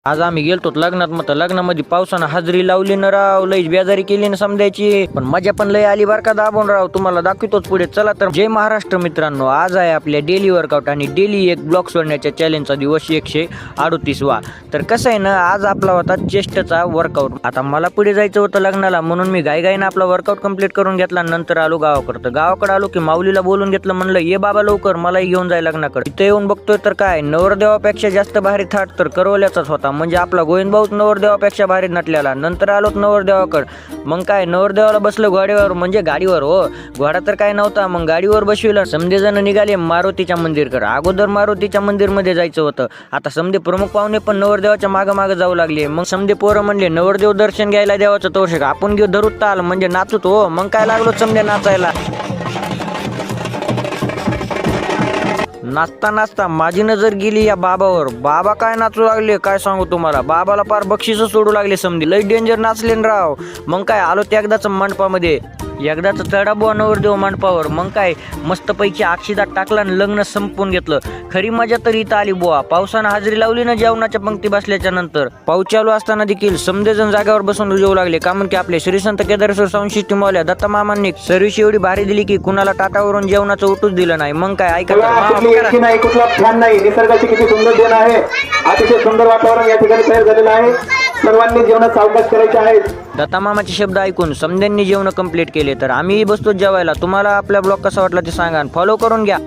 आज आम्ही गेलतो लग्नात, मग लग्नामध्ये पावसानं हजेरी लावली ना राव, लईच बेजारी केली ना समजायची, पण मजा पण लय आली बार का दाबून राव. तुम्हाला दाखवतोच पुढे, चला तर. जय महाराष्ट्र मित्रांनो, आज आहे आपल्या डेली वर्कआउट आणि डेली एक ब्लॉक सोडण्याच्या चॅलेंजचा दिवस 138वा. तर कसं आहे ना, आज आपला होता चेस्टचा वर्कआउट. आता मला पुढे जायचं होतं लग्नाला, म्हणून मी गाईगाईनं आपला वर्कआउट कंप्लीट करून घेतला. नंतर आलो गावाकडं. गावाकडे आलो की माऊलीला बोलून घेतलं, म्हणलं ये बाबा लवकर, मलाही घेऊन जाय लग्नाकडे. इथे येऊन बघतोय तर काय, नवरदेवापेक्षा जास्त भारी थाट तर करवल्याचाच होता. म्हणजे आपला गोविंदभाऊच नवरदेवापेक्षा भारी नटलेला. नंतर आलोत नवरदेवाकडे. मग काय, नवरदेवाला बसलं घोड्यावर, म्हणजे गाडीवर हो, घोडा तर काय नव्हता. मग गाडीवर बसविलं. समधे जण निघाले मारुतीच्या मंदिरकडे. अगोदर मारुतीच्या मंदिरमध्ये जायचं होतं. आता समधे प्रमुख पाहुणे पण नवरदेवाच्या मागं मागं जाऊ लागले. मग समधे पोरं म्हणले नवरदेव दर्शन घ्यायला देवाचं तोषक आपण घेऊ धरूत ताल, म्हणजे नाचूत हो. मग काय लागलो समधे नाचायला. नाचता नाचता माझी नजर गेली या बाबावर. बाबा काय नाचू लागले काय सांगू तुम्हाला. बाबाला पार बक्षीस सोडू लागले समधी. लई डेंजर नाचले राव. मग काय, आलो त्यागदाच मंडपामध्ये. एकदाच चढा बुवा नवरदेव मंडपावर. मग काय, मस्तपैकी अक्षिदात टाकला आणि लग्न संपवून घेतलं. खरी मजा तर इथं आली बुवा. पावसानं हजेरी लावली ना जेवणाच्या पंक्ती बसल्याच्या नंतर. पाऊस चालू असताना देखील समधेजण जागेवर बसून जेवू लागले. का म्हणून की आपले श्री संत केदारेश्वर संशी टिमवल्या दत्ता मामांनी सर्व्हिस एवढी भारी दिली की कुणाला टाटावरून जेवणाचं उठूच दिलं नाही. मग काय, ऐका नाही, कुठला फॅन नाही. निसर्गाची किती सुंदर देण आहे. अतिशय सुंदर वातावरण या ठिकाणी तयार झालेलं आहे. सर्वांनी जेवणात सावकाश करायचे आहेत. दत्ता मामाचे शब्द ऐकून समध्यांनी जेवण कंप्लीट केले. तर आम्ही बसतो जेवायला. तुम्हाला आपला ब्लॉग कसा वाटला ते सांगा, फॉलो करून घ्या.